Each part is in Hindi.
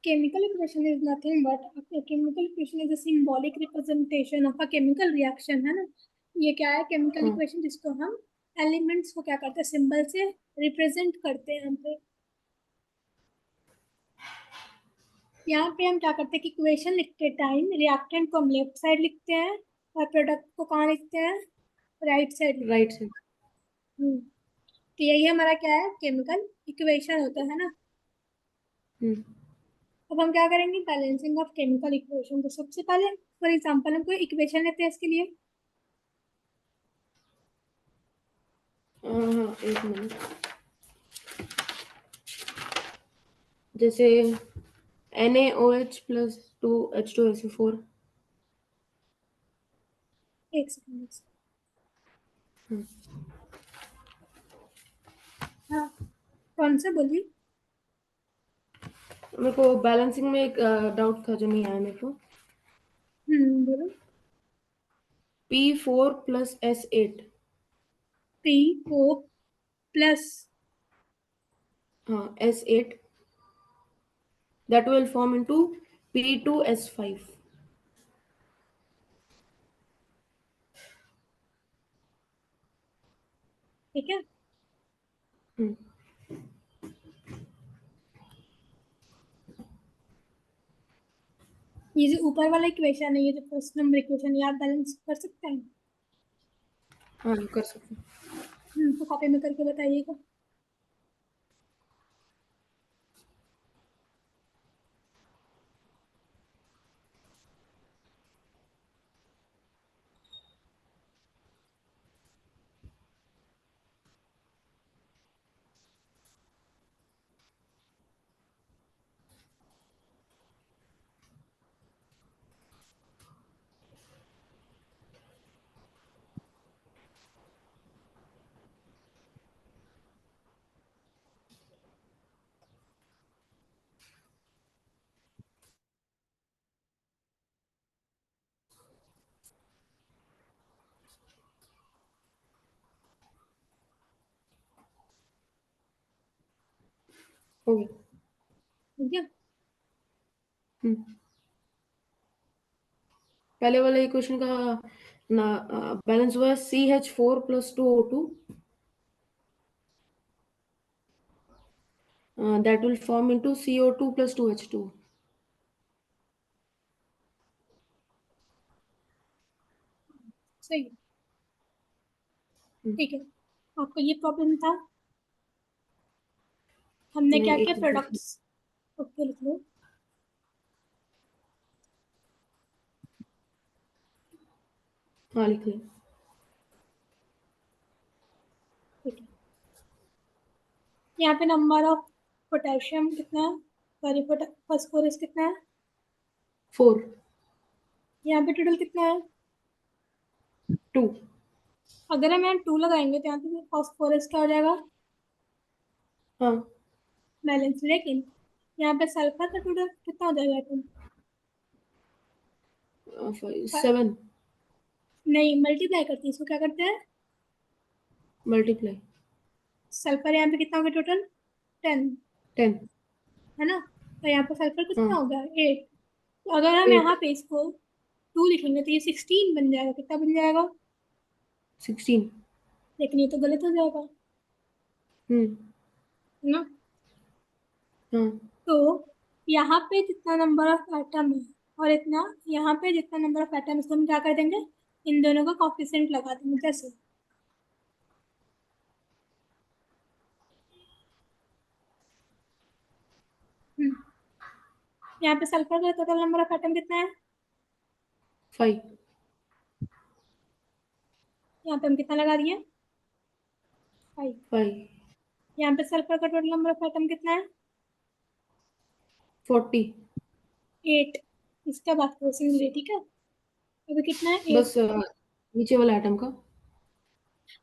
chemical equation is nothing but a chemical equation is a symbolic representation of a chemical reaction, है ना। ये क्या है chemical equation, जिसको हम एलिमेंट्स को क्या करते हैं, सिंबल से रिप्रेजेंट करते हैं। यहाँ पे हम क्या करते हैं कि इक्वेशन लिखते टाइम रिएक्टेंट को हम लेफ्ट साइड लिखते हैं और प्रोडक्ट को कहाँ लिखते हैं, राइट साइड। Right side. तो यही हमारा क्या है, केमिकल इक्वेशन होता है ना। अब हम क्या करेंगे, बैलेंसिंग ऑफ केमिकल इक्वेशन। तो सबसे पहले फॉर एग्जांपल हम कोई इक्वेशन लेते हैं इसके लिए। हाँ, एक मिनट। जैसे NaOH प्लस 2H2SO4। एक सेकंड। हाँ, कौन सा बोलिए। मेरे को बैलेंसिंग में एक डाउट था जो नहीं आया मेरे को। बोलो। P4 plus S8। P4 plus, हाँ, S8 that will form into P2S5। ठीक है। ये जो ऊपर वाला इक्वेशन है, ये जो फर्स्ट नंबर इक्वेशन, ये आप बैलेंस कर सकते हैं। हाँ, कर सकते हैं। तो कॉपी में करके बताइएगा। हो गया। ठीक है। पहले वाले इक्वेशन का ना बैलेंस हुआ है CH4 plus 2O2। That will form into CO2 plus 2H2। सही है। ठीक है, आपको ये प्रॉब्लम था। हमने नहीं, क्या एक किया, मिनट। प्रोडक्ट्स। ओके, लिख लो। हाँ, लिख लिया। ठीक है। यहाँ पे नंबर ऑफ पोटेशियम कितना है, सॉरी फास्फोरस कितना है। 4। यहाँ पे टोटल कितना है। 2। अगर हम यहाँ 2 लगाएंगे तो यहाँ पे फास्फोरस क्या हो जाएगा, हाँ, बैलेंस। लेकिन यहाँ पे सल्फर का टोटल कितना हो जाएगा तुम। 7। नहीं, मल्टीप्लाई करते हैं इसको, क्या करते हैं, मल्टीप्लाई। सल्फर यहाँ पे कितना हो गया टोटल, 10, 10। है ना। तो यहाँ पे सल्फर हाँ, कितना हो गया, 8। तो अगर हम 8। यहाँ पे इसको 2 लिखेंगे तो ये 16 बन जाएगा। कितना बन जाएगा, 16। लेकिन ये तो गलत हो जाएगा, हम्म। है ना। हाँ, तो यहाँ पे जितना नंबर ऑफ एटम है और इतना यहाँ पे जितना नंबर ऑफ एटम, इसको हम क्या कर देंगे, इन दोनों का कॉफिशिएंट लगा देंगे। जैसे हम्म, यहाँ पे सल्फर का टोटल नंबर ऑफ एटम कितना है, 5। यहाँ पे हम कितना लगा दिए, 5। 5। यहाँ पे सल्फर का टोटल नंबर ऑफ एटम कितना है, 40। 8। इसका बात करो सिंगुलर, ठीक है। अभी कितना है, 8। बस नीचे वाला आइटम का।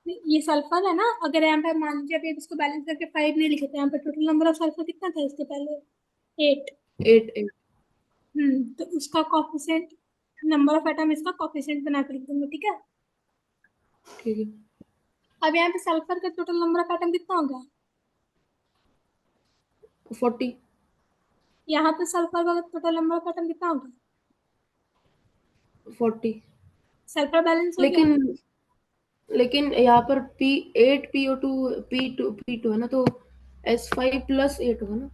ये सल्फर है ना, अगर यहाँ पे मान लीजिए अभी इसको बैलेंस करके 5 नहीं लिखे तो यहाँ पे टोटल नंबर ऑफ सल्फर कितना था इसके पहले, 8। 8। 8। तो उसका कॉफिशिएंट, नंबर ऑफ एटम इसका कॉफिशिएंट बना के लिख दूंगी, ठीक है। ठीक है। अब यहाँ पे सल्फर का टोटल नंबर ऑफ एटम कितना होगा, 40। यहाँ पे सल्फर का टोटल नंबर ऑफ एटम कितना होगा? 40। सल्फर बैलेंस हो गया। लेकिन लेकिन यहाँ पर P8 PO2 P2 है ना, तो S5 + 8 होगा ना।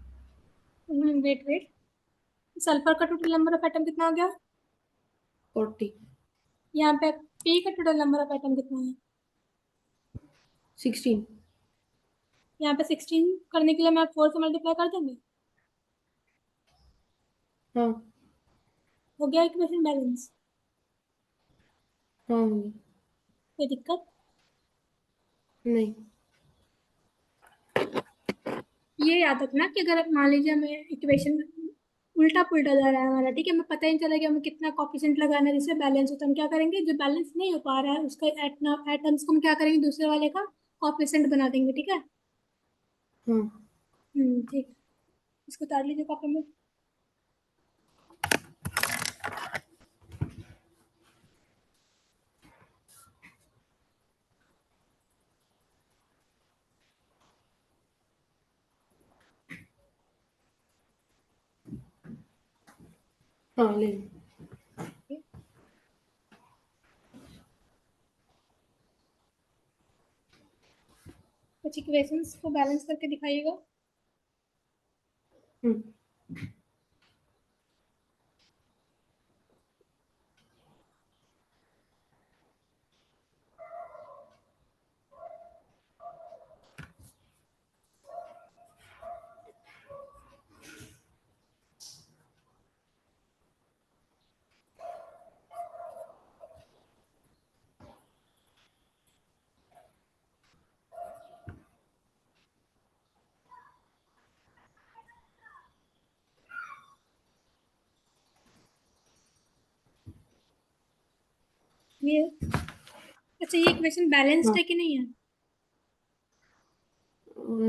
वेट वेट, सल्फर का टोटल नंबर ऑफ एटम कितना हो गया? 40। यहाँ पे पी का टोटल नंबर ऑफ एटम कितना है? 16। यहाँ पे 16 करने के लिए मैं 4 से मल्टीप्लाई कर दूंगी। हाँ। हो गया इक्वेशन बैलेंस। हाँ होगी। कोई दिक्कत? नहीं। ये याद रखना कि अगर मान लीजिए हमें इक्वेशन उल्टा पुल्टा जा रहा है हमारा, ठीक है, हमें पता ही नहीं चला कि हमें कितना कॉफिशिएंट लगाना है जिससे बैलेंस हो, तो हम क्या करेंगे, जो बैलेंस नहीं हो पा रहा है उसका एटम्स को हम क्या करेंगे, दूसरे वाले का कॉफिशिएंट बना देंगे, ठीक है। हाँ। ठीक है। इसको उतार लीजिए कॉपी में। हाँ ले लो। कुछ इक्वेशंस को बैलेंस करके दिखाइएगा। हम्म। ये अच्छा, ये इक्वेशन बैलेंस्ड हाँ। है कि नहीं है?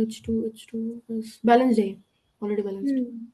H2 बैलेंस्ड है, ऑलरेडी बैलेंस्ड। हम्म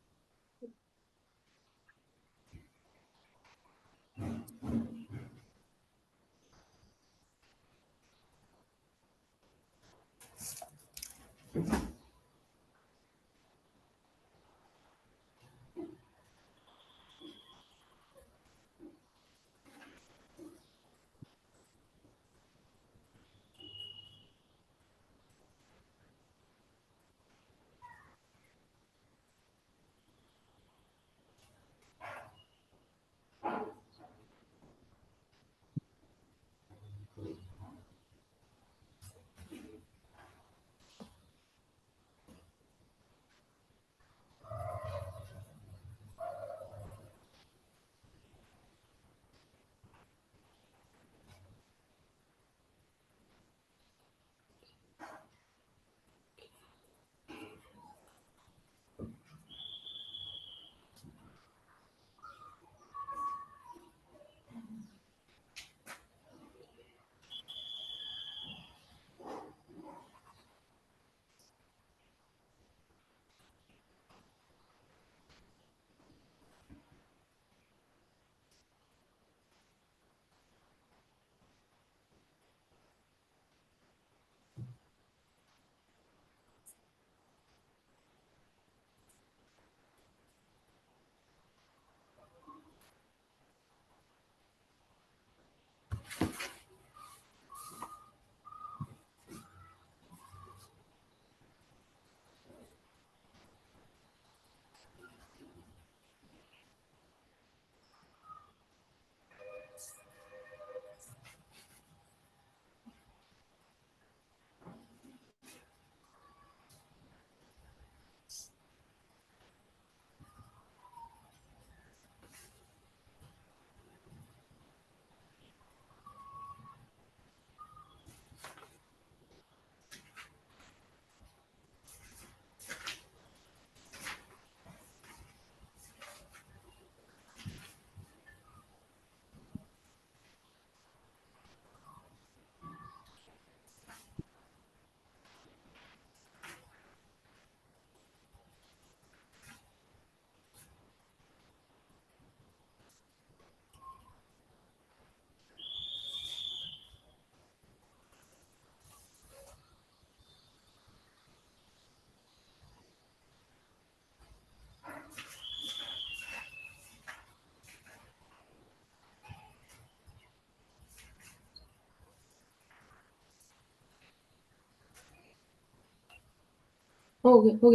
हो गया। हो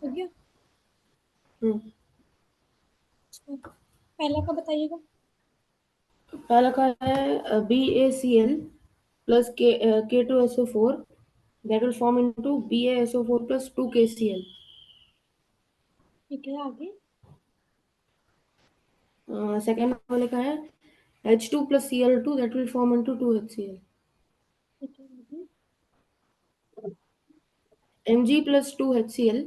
गया। हम्म। अच्छा, पहला का बताइएगा। पहला का है BaCl plus K2SO4 that will form into BaSO4 plus 2KCl. ठीक है, आगे। सेकेंड वाले का है H2 plus Cl2 that will form into 2HCl. ठीक है, आगे। Mg plus 2HCl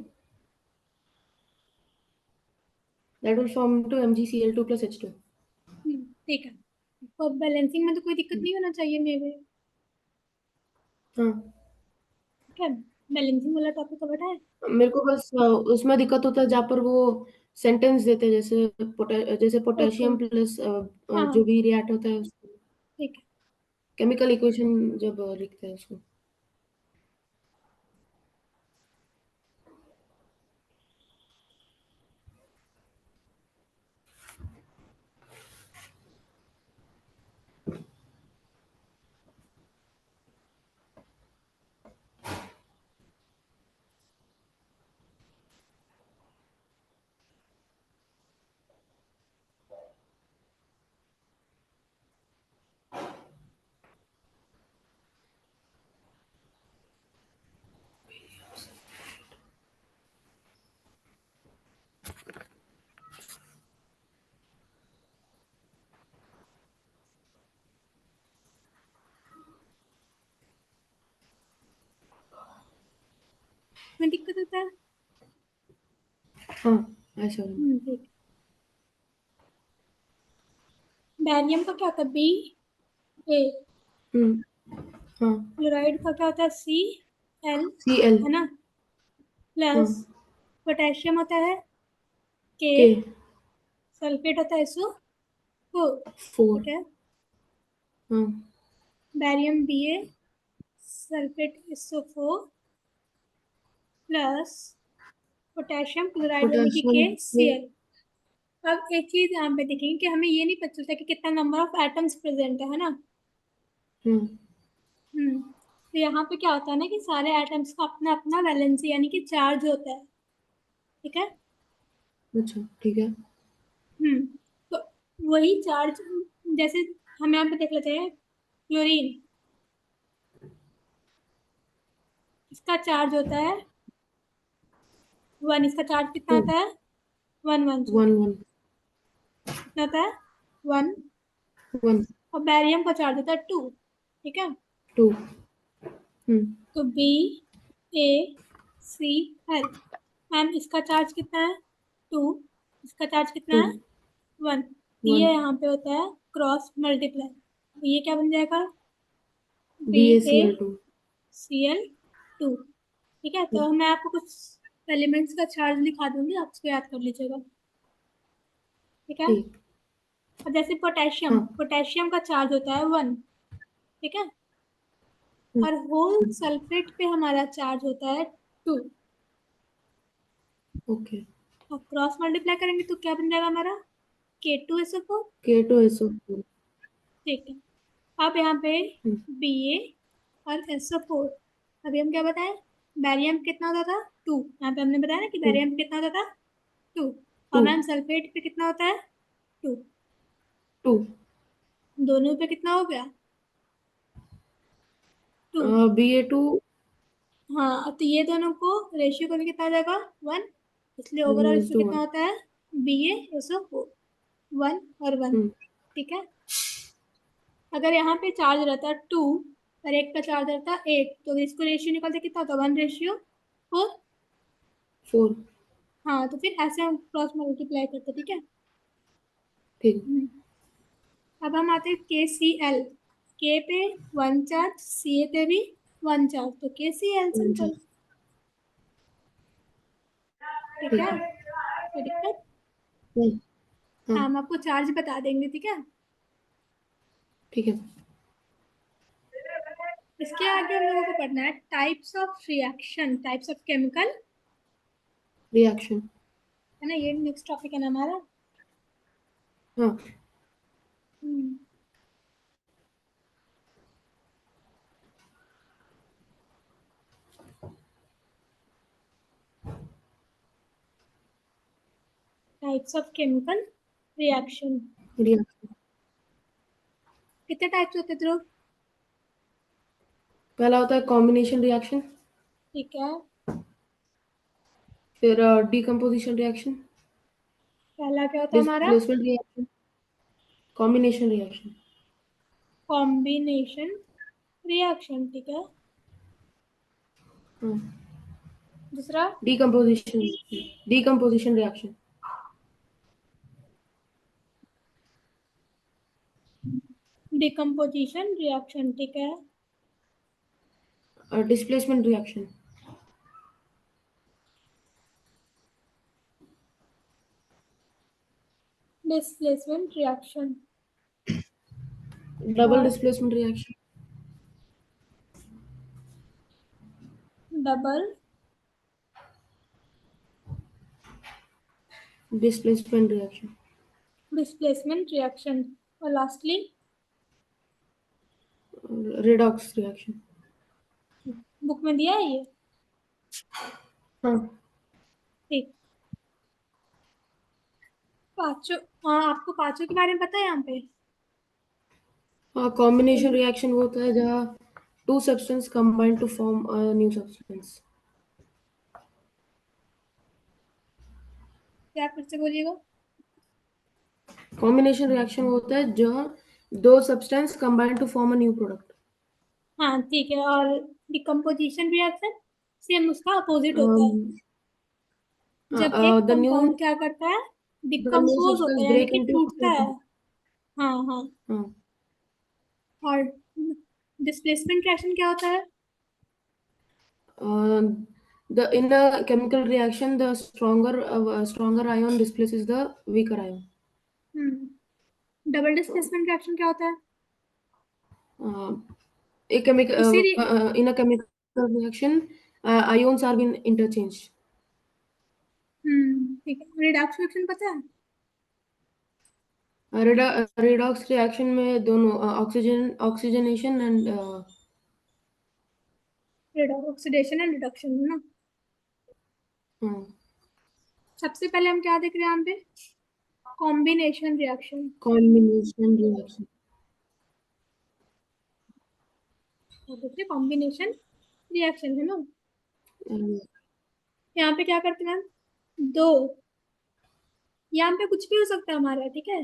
that will form into MgCl2 plus H2. ठीक है। तो बैलेंसिंग में तो कोई दिक्कत नहीं होना चाहिए मेरे। हाँ, ठीक है, बैलेंसिंग वाला टॉपिक कवर है। मेरे को बस उसमें दिक्कत होता है जहाँ पर वो सेंटेंस देते हैं, जैसे ओके। पोटेशियम प्लस हाँ जो हाँ, भी रिएक्ट होता है, ठीक है। केमिकल इक्वेशन जब लिखते हैं उसको। में दिक्कत होता है। हाँ, ऐसा। ठीक। बैरियम का क्या होता है? Ba। हम्म। हाँ, क्लोराइड का क्या होता है? Cl। Cl। है ना? हाँ, प्लस पोटेशियम होता है K। K सल्फेट होता है SO4। 4। ठीक है। हाँ, barium Ba, sulphate SO4 plus potassium chloride यानी कि पोटेशियम K। KCl। अब एक चीज यहाँ पे देखेंगे कि हमें ये नहीं पता चलता कि कितना नंबर ऑफ एटम्स प्रेजेंट है ना। हम्म। तो यहाँ पे क्या होता है ना कि सारे एटम्स का अपना अपना वैलेंसी यानी कि चार्ज होता है। ठीक है। अच्छा, ठीक है। हम्म तो वही चार्ज, जैसे हम यहाँ पे देख लेते हैं क्लोरीन, इसका चार्ज होता है 1। इसका चार्ज कितना 2 होता है? 1 1 सॉरी, 1 1 कितना होता है? 1। 1 और बैरियम का चार्ज होता है 2। ठीक है। 2। हम्म। तो BaCl, मैम इसका चार्ज कितना है? 2। इसका चार्ज कितना 2 है? 1। ये 1 यहाँ पे होता है क्रॉस मल्टीप्लाई, तो ये क्या बन जाएगा? BaCl2। BaCl2। ठीक है, तो मैं आपको कुछ एलिमेंट्स का चार्ज लिखा दूंगी, आप उसको याद कर लीजिएगा। ठीक है। ठीक। और जैसे पोटेशियम, हाँ। पोटेशियम का चार्ज होता है 1। ठीक है। हम्म, और होल सल्फेट पे हमारा चार्ज होता है 2। ओके। और क्रॉस मल्टीप्लाई करेंगे तो क्या बन जाएगा हमारा? K2SO4। K2SO4। ठीक है। अब यहाँ पे हम्म। Ba और SO4, अभी हम क्या बताएं? बैरियम कितना होता था? 2। यहाँ पे हमने बताया ना कि 2 बैरियम कितना होता था? 2। और 2 मैम सल्फेट पे कितना होता है? 2। 2। दोनों पे कितना हो गया? 2। Ba2 हाँ, तो ये दोनों को रेशियो करके कितना आ जाएगा? 1। इसलिए ओवरऑल इसमें कितना 1:1। होता है? BaSO4 1 और 1। हम्म। ठीक है। अगर यहाँ पे चार्ज रहता 2 और एक का चार्ज रहता 8, तो इसको रेशियो निकालते कितना होता? 1:4। 4। हाँ, तो फिर ऐसे हम क्रॉस मल्टीप्लाई करते। ठीक है। ठीक। हम्म। अब हम आते हैं KCl। के पे 1 चार्ज, Ca पे भी 1 चार्ज, तो KCl अच्छा, सिंपल। ठीक ठीक है, है। कोई दिक्कत? हाँ, हाँ, हम आपको चार्ज बता देंगे। ठीक है। ठीक है। इसके आगे हम लोगों को पढ़ना है types of reaction, types of chemical. Reaction. है ना, ये नेक्स्ट टॉपिक है ना हमारा। हाँ। हम्म। Types of chemical reaction. Reaction. कितने टाइप्स होते हैं ध्रुव? पहला होता है कॉम्बिनेशन रिएक्शन, ठीक है, फिर डीकम्पोजिशन रिएक्शन, पहला क्या होता है हमारा? Displacement reaction, combination reaction. Combination reaction, ठीक है। हाँ, दूसरा? डीकम्पोजिशन रिएक्शन, डिकम्पोजिशन रिएक्शन, ठीक है। Displacement reaction, displacement reaction double और displacement reaction, double displacement reaction, displacement reaction और लास्टली रेडॉक्स रिएक्शन। बुक में दिया है ये? हाँ, ठीक। पांचों? हाँ, आपको पांचों के बारे में पता है यहाँ पे? कॉम्बिनेशन रिएक्शन वो होता है जहाँ two substance combine to form a new substance. क्या फिर से बोलिएगा? कॉम्बिनेशन रिएक्शन वो होता है जहाँ दो substance combine to form a new product. हाँ ठीक है, और डिकम्पोजिशन रिएक्शन सेम उसका अपोजिट होता है। जब एक द न्यू कंपाउंड क्या करता है, डिकम्पोज होता सब्सटेंस है, यानी ब्रेक कि इनटू टूटता है। हाँ हाँ। हाँ, और डिस्प्लेसमेंट रिएक्शन क्या होता है? the in a chemical reaction the stronger ion displaces the weaker ion. Double displacement reaction क्या होता है? uh, a chemical उसी in a chemical reaction ions are being interchanged. ठीक है। रिडक्शन रिएक्शन पता है? redox reaction में दोनों oxygenation and oxidation and reduction है ना। हाँ, सबसे पहले हम क्या देख रहे हैं यहाँ पे? Combination reaction. combination reaction. देख रहे कॉम्बिनेशन रिएक्शन है ना। Um, यहाँ पे क्या करते हैं हम? दो, यहाँ पे कुछ भी हो सकता है हमारा, ठीक है।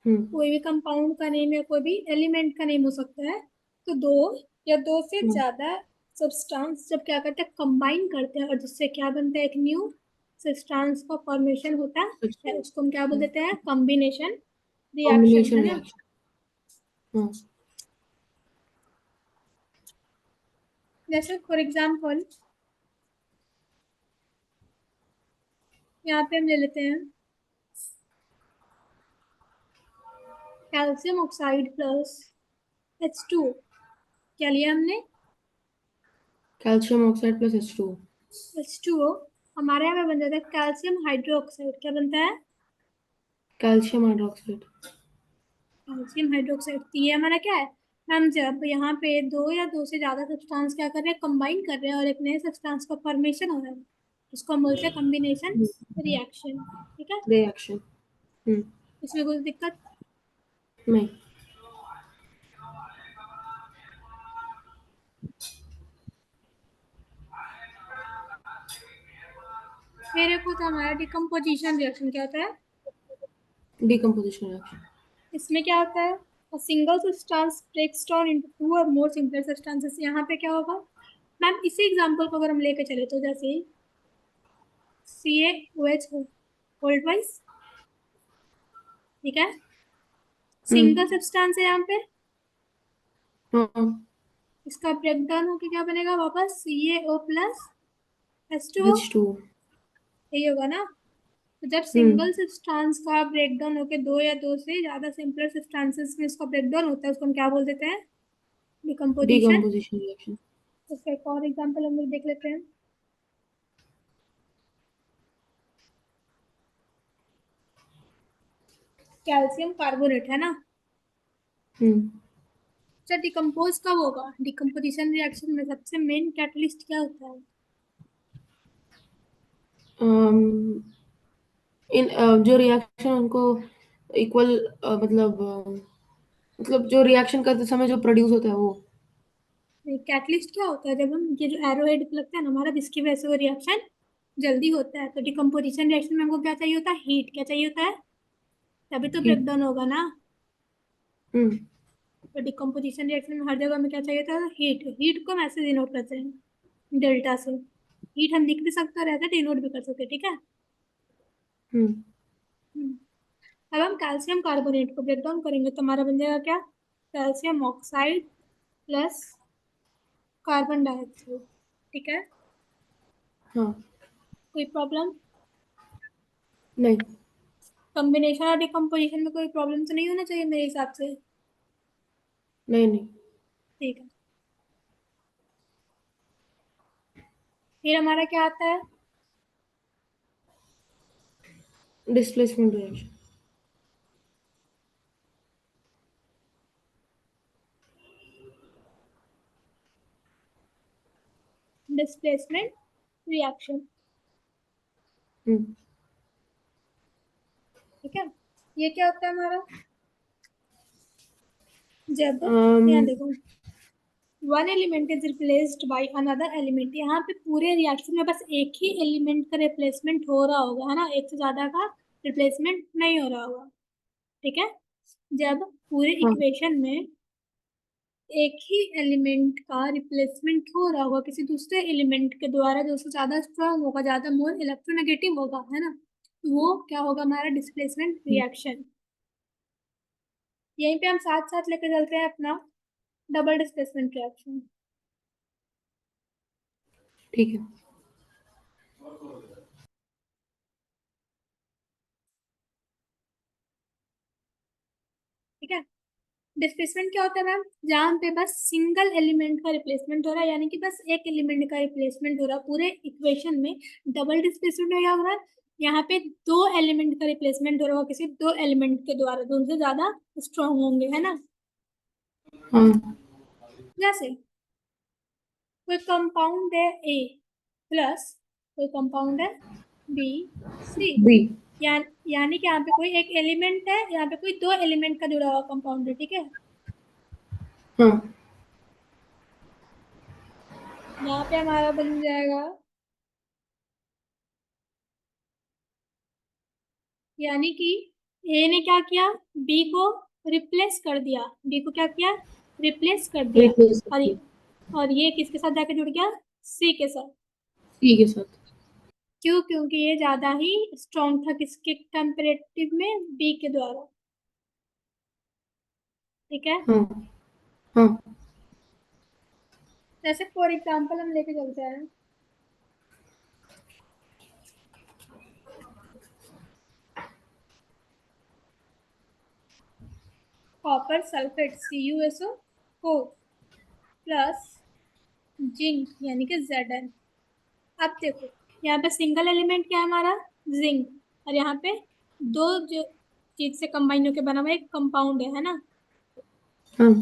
हम्म, कोई भी कंपाउंड का नेम या कोई भी एलिमेंट का नेम हो सकता है। तो दो या दो से हम्म, ज्यादा सब्सटेंस जब क्या करते हैं, कंबाइन करते हैं, और जिससे क्या बनता है, एक न्यू सब्सटेंस का फॉर्मेशन होता है, उसको हम क्या बोल देते हैं? कॉम्बिनेशन रिएक्शन, combination है ना। reaction. हाँ, जैसे फॉर एग्जाम्पल यहाँ पे हम ले लेते हैं कैल्शियम ऑक्साइड प्लस H2। क्या लिया हमने? calcium oxide plus H2O. H2O। हमारे यहाँ पे बन जाता है कैल्शियम हाइड्रोक्साइड। क्या बनता है? calcium hydroxide. Calcium hydroxide. तो ये हमारा क्या है? हम जब यहाँ पे दो या दो से ज्यादा सब्सटेंस क्या कर रहे हैं, कंबाइन कर रहे हैं, और एक नए सब्सटेंस का फॉर्मेशन हो रहा है, उसको हम बोलते हैं कॉम्बिनेशन रिएक्शन, ठीक है। Reaction. हम्म, इसमें कोई दिक्कत? नहीं। फिर एक होता है हमारा डिकम्पोजिशन रिएक्शन। क्या होता है decomposition reaction. इसमें? क्या होता है, a single substance breaks down into two or more simpler substances। यहाँ पे क्या होगा मैम, इसी एग्जांपल को अगर हम लेके चले तो जैसे CaOH हो, वोल्ट वाइज, ठीक है। सिंगल हम्म, सब्सटेंस है यहाँ पे, हाँ, इसका ब्रेकडाउन होके क्या बनेगा वापस? CaO plus H2O। H2O. यही होगा ना। तो जब हम्म, सिंगल सब्सटेंस का ब्रेकडाउन होके दो या दो से ज्यादा सिंपलर सब्सटेंसेस में इसका ब्रेकडाउन होता है, उसको हम क्या बोल देते हैं? डिकम्पोजिशन। decomposition reaction. इसका एक और एग्जाम्पल हम लोग देख लेते हैं। कैल्शियम कार्बोनेट, है ना। हम्म, अच्छा, डिकम्पोज कब होगा? डिकम्पोजिशन रिएक्शन में सबसे मेन कैटलिस्ट क्या होता है? जो रिएक्शन उनको इक्वल मतलब जो रिएक्शन करते समय जो प्रोड्यूस होता है वो। कैटलिस्ट क्या होता है? जब हम ये जो एरो हेड लगता है ना हमारा, जिसकी वजह से वो रिएक्शन जल्दी होता है। तो डिकम्पोजिशन रिएक्शन में हमको क्या चाहिए होता है? हीट। क्या चाहिए होता है? तभी तो ब्रेक हीट। डाउन होगा ना। हम्म। तो डिकम्पोजिशन रिएक्शन में हर जगह में क्या चाहिए था? हीट। हीट को हम ऐसे डिनोट करते हैं, डेल्टा से। हीट हम लिख भी सकते हैं और ऐसे डिनोट भी कर सकते हैं, ठीक है। हम्म। हम्म। अब हम कैल्शियम कार्बोनेट को ब्रेक डाउन करेंगे तो हमारा बन जाएगा क्या? Calcium oxide plus carbon dioxide, ठीक है। हाँ। कोई प्रॉब्लम? नहीं। कॉम्बिनेशन और डिकम्पोजिशन में कोई प्रॉब्लम तो नहीं होना चाहिए मेरे हिसाब से। नहीं नहीं। ठीक है। फिर हमारा क्या आता है? Displacement reaction. डिस्प्लेसमेंट रिएक्शन, हम्म। ठीक है। ये क्या होता है हमारा? जब, यहाँ अम, देखो, one element is replaced by another element. यहाँ पे पूरे रिएक्शन में बस एक ही एलिमेंट का रिप्लेसमेंट हो रहा होगा, है ना। एक से ज्यादा का रिप्लेसमेंट नहीं हो रहा होगा, ठीक है। जब पूरे हाँ इक्वेशन में एक ही एलिमेंट का रिप्लेसमेंट हो रहा होगा किसी दूसरे एलिमेंट के द्वारा, जो उससे ज्यादा स्ट्रांग होगा, ज्यादा मोर इलेक्ट्रोनेगेटिव होगा, है ना, तो वो क्या होगा? हमारा डिस्प्लेसमेंट रिएक्शन। यहीं पे हम साथ साथ लेकर चलते हैं अपना डबल डिस्प्लेसमेंट रिएक्शन। ठीक है। ठीक है। डिस्प्लेसमेंट क्या होता है मैम? जहाँ पे बस सिंगल एलिमेंट का रिप्लेसमेंट हो रहा है, यानी कि बस एक एलिमेंट का रिप्लेसमेंट हो रहा है पूरे इक्वेशन में। डबल डिस्प्लेसमेंट में क्या हो रहा है? यहाँ पे दो एलिमेंट का रिप्लेसमेंट हो रहा होगा किसी दो एलिमेंट के द्वारा, जो उनसे ज्यादा स्ट्रांग होंगे, है ना। हाँ। जैसे कोई कंपाउंड है ए प्लस कोई कंपाउंड है बी सी। बी। यानी कि यहाँ पे कोई एक एलिमेंट है, यहाँ पे कोई दो एलिमेंट का जुड़ा हुआ कंपाउंड है, ठीक है। हाँ। यहाँ पे हमारा बन जाएगा, यानी कि ए ने क्या किया? बी को रिप्लेस कर दिया। बी को क्या किया? रिप्लेस कर दिया। रिप्लेस और करके और ये किसके साथ जाके जुड़ गया? सी के साथ। सी के साथ। क्यों? क्योंकि ये ज्यादा ही स्ट्रॉन्ग था किसके कंपेरेटिव में? बी के द्वारा, ठीक है। हाँ। हाँ। जैसे फॉर एग्जाम्पल हम लेके चलते हैं, copper sulphate CuSO4 plus zinc यानी कि Zn। अब देखो, यहाँ पे सिंगल एलिमेंट क्या है हमारा? जिंक। और यहाँ पे दो जो चीज से कंबाइन होकर बना हुआ एक कंपाउंड है ना। हाँ।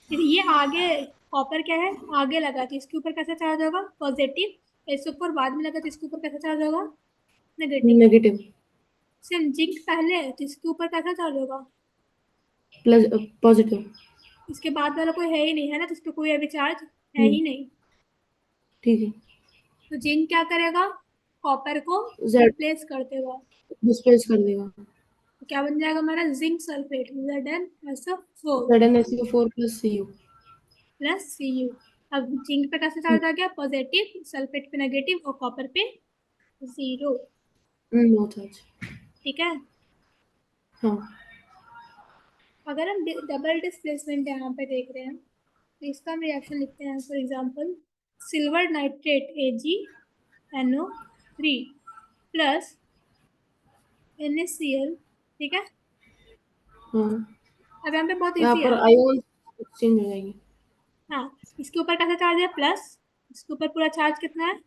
फिर ये आगे, कॉपर क्या है? आगे लगा तो इसके ऊपर कैसा चार्ज होगा? पॉजिटिव। इसके ऊपर बाद में लगा तो इसके ऊपर कैसा चार्ज होगा? नेगेटिव। नेगेटिव। सेम जिंक पहले है तो इसके ऊपर कैसा चार्ज होगा? Plus positive. इसके बाद वाला कोई है ही नहीं, है ना, तो इस पे कोई अभी चार्ज है हम्म। ही नहीं। ठीक है। तो जिंक क्या करेगा? कॉपर को जेड रिप्लेस करते हुआ, डिस्प्लेस कर देगा। तो क्या बन जाएगा हमारा? Zinc sulphate Zn4 ZnSO4 plus Cu। Plus Cu। अब जिंक पे कैसे चार्ज आ गया? पॉजिटिव, सल्फेट पे नेगेटिव और कॉपर पे जीरो, नो चार्ज। ठीक है। हाँ। अगर हम डबल डिस्प्लेसमेंट यहाँ पे देख रहे हैं तो इसका हम रिएक्शन लिखते हैं। For example, silver nitrate AgNO3 plus NaCl, ठीक है। हाँ। अब यहाँ पे बहुत यहाँ इजी पर है। आयोन एक्सचेंज हो जाएंगे। हाँ, इसके ऊपर कैसा चार्ज है? प्लस। इसके ऊपर पूरा चार्ज कितना है?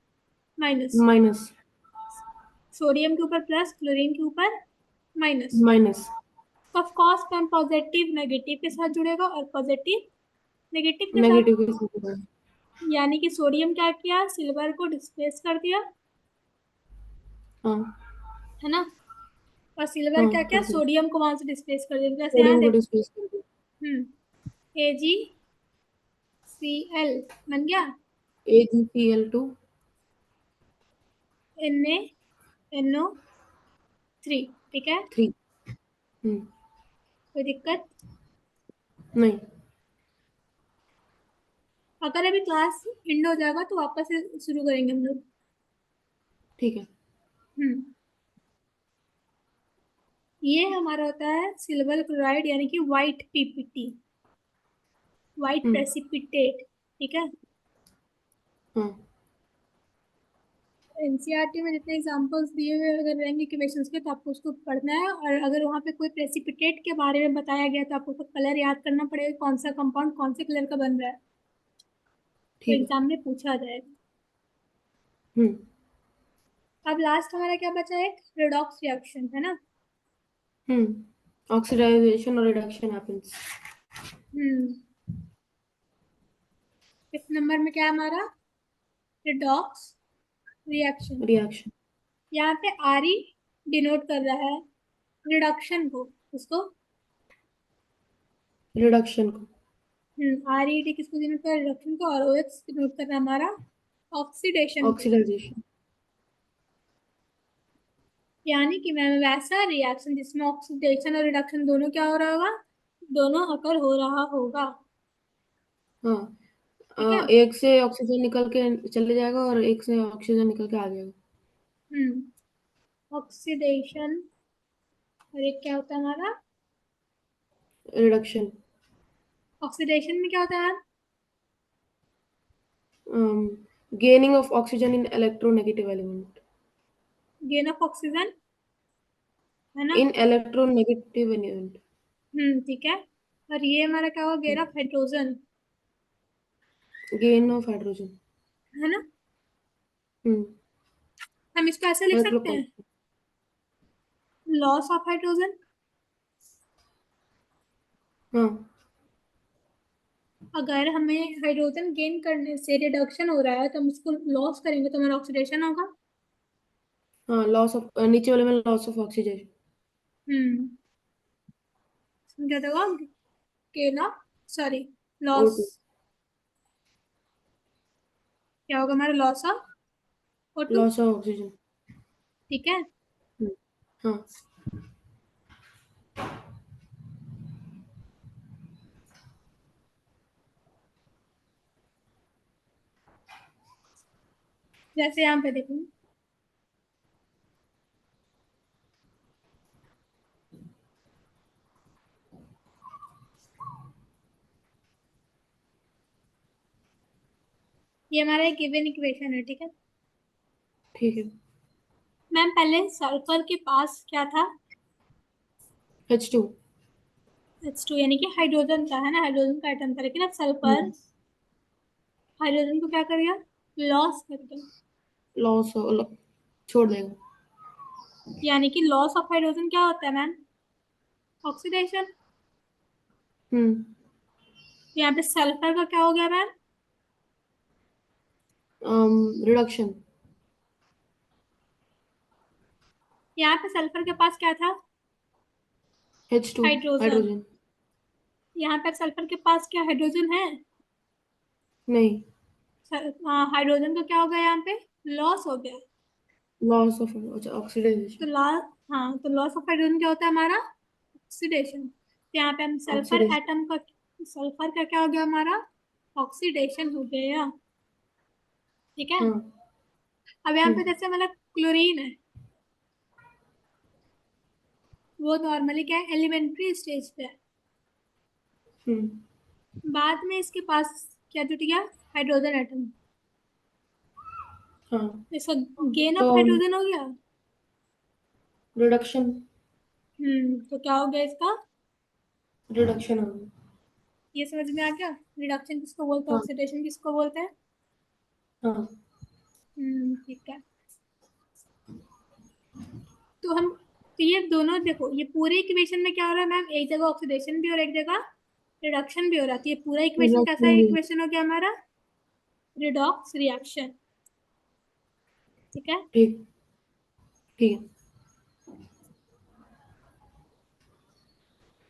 माइनस। माइनस। सोडियम के ऊपर प्लस, क्लोरीन के ऊपर माइनस। माइनस। तो of course ma'am positive negative के साथ जुड़ेगा और पॉजिटिव नेगेटिव के साथ। नेगेटिव के साथ होगा। यानी कि सोडियम क्या किया? सिल्वर को डिस्प्लेस कर दिया। हाँ। है ना। और सिल्वर हाँ क्या क्या, कर दो, सोडियम को वहां से डिस्प्लेस कर देगा, जैसे यहाँ सोडियम को देखो। डिस्प्लेस कर दो। AgCl बन गया, AgCl2 NaNO3, ठीक है। 3। हम्म। कोई दिक्कत? नहीं। अगर अभी क्लास एंड हो जाएगा तो वापस से शुरू करेंगे हम लोग। ठीक है। हम्म ये हमारा होता है सिल्वर क्लोराइड, यानी कि वाइट पीपीटी, वाइट हम्म। प्रेसिपिटेट, ठीक है। हाँ। एनसीईआरटी में जितने एग्जांपल्स दिए हुए अगर रहेंगे क्वेश्चंस के, तो आपको उसको पढ़ना है। और अगर वहाँ पे कोई प्रेसिपिटेट के बारे में बताया गया तो आपको उसका कलर याद करना पड़ेगा, कौन सा कंपाउंड कौन से कलर का बन रहा है, तो ठीक है। एग्जाम में पूछा जाएगा। हम्म। अब लास्ट हमारा क्या बचा, एक रेडॉक्स रिएक्शन, है ना। ऑक्सीडाइजेशन और रिडक्शन हैपेंस। हम्म इस नंबर में क्या है हमारा, रेडॉक्स रिएक्शन। रिएक्शन। यहाँ पे आर ई डिनोट कर रहा है रिडक्शन को, उसको। रिडक्शन को। आर ई डी किसको डिनोट कर रहा है, रिडक्शन को। और ओ एक्स डिनोट कर रहा है हमारा ऑक्सीडेशन को। ऑक्सीडाइजेशन। यानी कि मैम वैसा रिएक्शन जिसमें ऑक्सीडेशन और रिडक्शन दोनों क्या हो रहा होगा, दोनों अकर हो रहा होगा, हाँ। ठीक है। एक से ऑक्सीजन निकल के चले जाएगा और एक से ऑक्सीजन निकल के आ जाएगा। ऑक्सीडेशन, और एक क्या होता है हमारा, रिडक्शन। ऑक्सीडेशन में क्या होता है, gaining of oxygen in electronegative element. Gain of oxygen, है ना। इन इलेक्ट्रोनेगेटिव एलिमेंट। ठीक है। और ये हमारा क्या होगा, gain of hydrogen, gain of hydrogen. है ना। हम्म। हम इसको ऐसे लिख सकते हैं, हाइड्रोकॉल। Loss of hydrogen. हाँ। अगर हमें हाइड्रोजन गेन करने से रिडक्शन हो रहा है तो हम उसको लॉस करेंगे तो हमारा ऑक्सीडेशन होगा। हाँ, लॉस ऑफ, नीचे वाले में लॉस ऑफ ऑक्सीजन। हम्म इसमें क्या होगा, gain of, sorry, loss, O2। क्या होगा हमारा, loss of O2, loss of oxygen. ठीक है। हाँ। जैसे यहाँ पे देखो, ये हमारा एक गिवन इक्वेशन है, ठीक है। ठीक है। मैम पहले सल्फर के पास क्या था, H2। H2, यानी कि हाइड्रोजन था, है ना, हाइड्रोजन का एटम था। लेकिन अब सल्फर हाइड्रोजन को क्या करेगा, लॉस कर देगा। लॉस छोड़ देगा। यानी कि लॉस ऑफ हाइड्रोजन क्या होता है मैम, ऑक्सीडेशन। हम्म। यहाँ पे सल्फर का क्या हो गया मैम, रिडक्शन। यहाँ पे सल्फर के पास क्या था, H2 हाइड्रोजन। हाइड्रोजन। यहाँ पे सल्फर के पास क्या हाइड्रोजन है, नहीं। हाइड्रोजन का क्या हो गया, यहाँ पे लॉस हो गया। लॉस ऑफ, अच्छा, तो ऑक्सीडाइजेशन। लॉस, हाँ, तो लॉस ऑफ हाइड्रोजन क्या होता है हमारा, ऑक्सीडेशन। तो यहाँ पे हम सल्फर ऑक्सीडेशन। एटम का, सल्फर का क्या हो गया हमारा, ऑक्सीडेशन हो गया, ठीक है। हाँ। अब यहाँ पे हम्म। जैसे मतलब क्लोरीन है, वो नॉर्मली क्या है, एलिमेंट्री स्टेज पे है। हम्म। बाद में इसके पास क्या जुट गया, हाइड्रोजन एटम। हाँ। इसका गेन ऑफ तो हाइड्रोजन हो गया। रिडक्शन। तो क्या हो गया इसका, रिडक्शन हो गया। ये समझ में आ गया, रिडक्शन किसको बोलते हैं, हाँ। ऑक्सीडेशन किसको बोलते हैं। हाँ। ठीक है। तो हम, तो ये दोनों देखो, ये पूरे इक्वेशन में क्या हो रहा है मैम, एक जगह ऑक्सीडेशन भी और एक जगह रिडक्शन भी हो रहा है। तो ये पूरा इक्वेशन कैसा रिडक्शन भी। इक्वेशन हो गया हमारा, रिडॉक्स रिएक्शन, ठीक है। ठीक। ठीक है।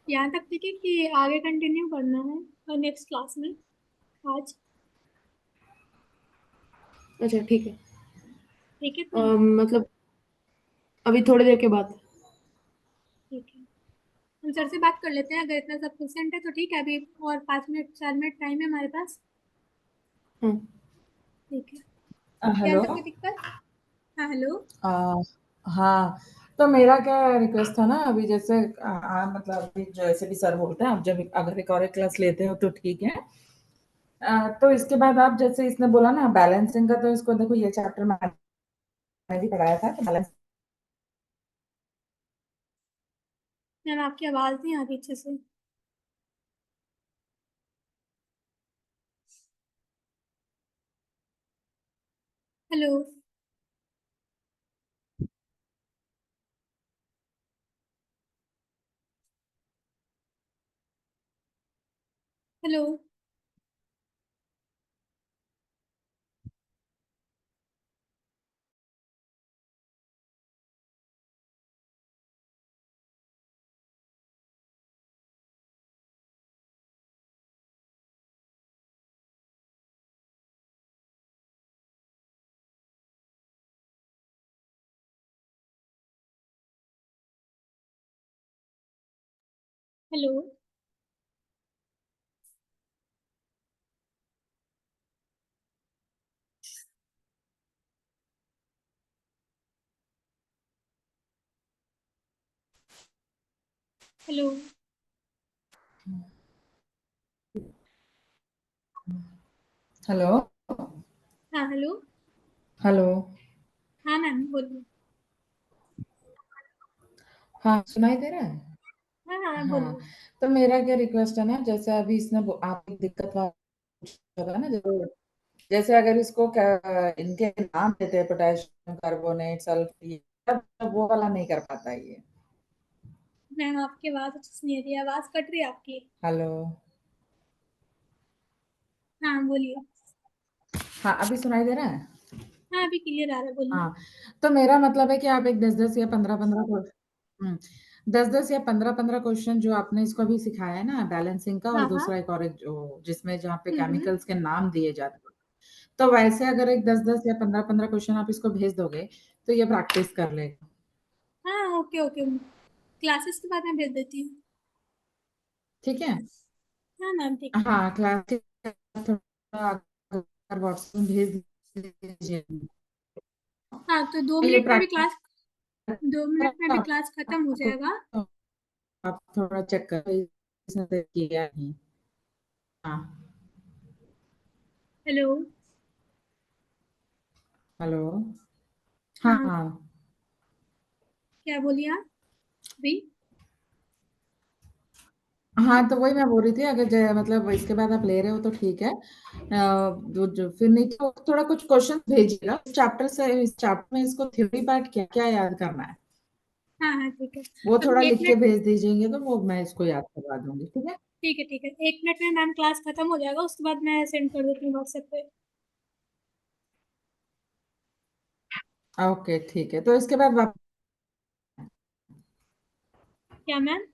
यहाँ तक ठीक है कि आगे कंटिन्यू करना है नेक्स्ट क्लास में आज? अच्छा ठीक है। ठीक है तो। मतलब अभी थोड़ी देर के बाद। ठीक है, हम सर से बात कर लेते हैं, अगर इतना सब परसेंट है तो ठीक है, अभी और 5 मिनट 4 मिनट टाइम है हमारे पास। हाँ। ठीक है। क्या हेलो। था, कोई दिक्कत? हाँ हेलो। आ, हाँ, तो मेरा क्या रिक्वेस्ट था ना, अभी जैसे मतलब अभी जैसे भी सर बोलते हैं, आप जब अगर एक और एक क्लास लेते हो तो ठीक है। तो इसके बाद आप जैसे इसने बोला ना बैलेंसिंग का, तो इसको देखो ये चैप्टर मैंने भी पढ़ाया था, तो बैलेंस। मैम आपकी आवाज़ नहीं आ रही अच्छे से। Hello. Hello. Hello. Hello. Hello. हाँ हेलो। हेलो। हाँ मैम बोलिए। हाँ, सुनाई दे रहा है? हाँ हाँ हाँ, बोलिए। तो मेरा क्या रिक्वेस्ट है ना, जैसे अभी इसने आप एक दिक्कत होगा ना, जैसे अगर इसको इनके नाम देते हैं, पोटेशियम, कार्बोनेट, सल्फर, वो वाला नहीं कर पाता है ये। मैम आपकी आवाज़ अच्छे से नहीं आ रही है, आवाज़ कट रही है आपकी। हेलो। हाँ बोलिए। हाँ, अभी सुनाई दे रहा है? हाँ अभी क्लियर आ रहा है, बोलिए। हाँ, तो मेरा मतलब है कि आप एक 10-10 या 15-15 हुँ, 10-10 या 15-15 क्वेश्चन जो आपने इसको अभी सिखाया है ना बैलेंसिंग का, और हाँ हाँ। दूसरा एक और एक जो जिसमें जहाँ पे हम्म। केमिकल्स के नाम दिए जाते हैं। तो वैसे अगर एक 10-10 या 15-15 क्वेश्चन आप इसको भेज दोगे, तो ये प्रैक्टिस कर लेगा। हाँ ओके ओके, क्लासेस के बाद मैं भेज देती हूँ। ठीक है? हाँ मैम ठीक है। हाँ, क्लास के थोड़ा अगर व्हाट्सएप में भेज दीजिए। हाँ तो दो ये मिनट में भी प्रैक्टिस क्लास, 2 मिनट में भी क्लास खत्म हो जाएगा। आप थोड़ा चेक कर इसने किया नहीं। हाँ। हेलो। हेलो। हाँ, हाँ हाँ। क्या बोलिए आप अभी? हाँ, तो वही मैं बोल रही थी, अगर मतलब इसके बाद आप ले रहे हो तो ठीक है। जो फिर नहीं तो थोड़ा कुछ क्वेश्चन भेजिएगा इस चैप्टर में इसको थ्योरी पार्ट क्या-क्या याद करना है, हाँ हाँ ठीक है। वो अब थोड़ा एक लिख के मिनट। भेज दीजिएंगे तो वो मैं इसको याद करवा दूँगी, ठीक है? ठीक है ठीक है, 1 मिनट में मैम क्लास खत्म हो जाएगा, उसके बाद मैं सेंड कर देती हूँ व्हाट्सएप पे। ओके, ठीक है। तो इसके बाद क्या मैम?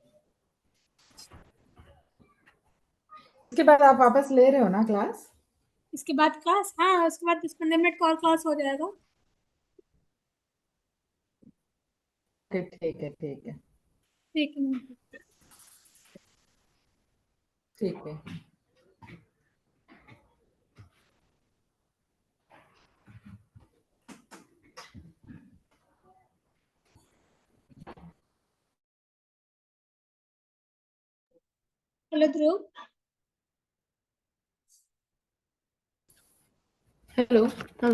आप वापस ले रहे हो ना क्लास? इसके बाद क्लास, हाँ उसके बाद 10-15 मिनट का और क्लास हो जाएगा। ठीक है, ठीक है। ठीक है मैम। ठीक है। हेलो ध्रुव। हेलो। हाँ।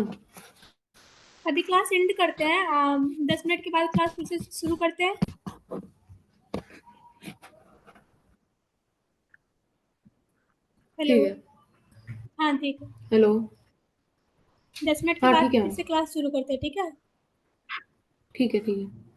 अभी क्लास एंड करते हैं, 10 मिनट के बाद क्लास फिर से शुरू करते हैं। हेलो। ठीक है। हाँ ठीक है। हेलो। 10 मिनट के हाँ बाद ठीक है फिर मैम। से क्लास शुरू करते हैं, ठीक है। ठीक है, ठीक है।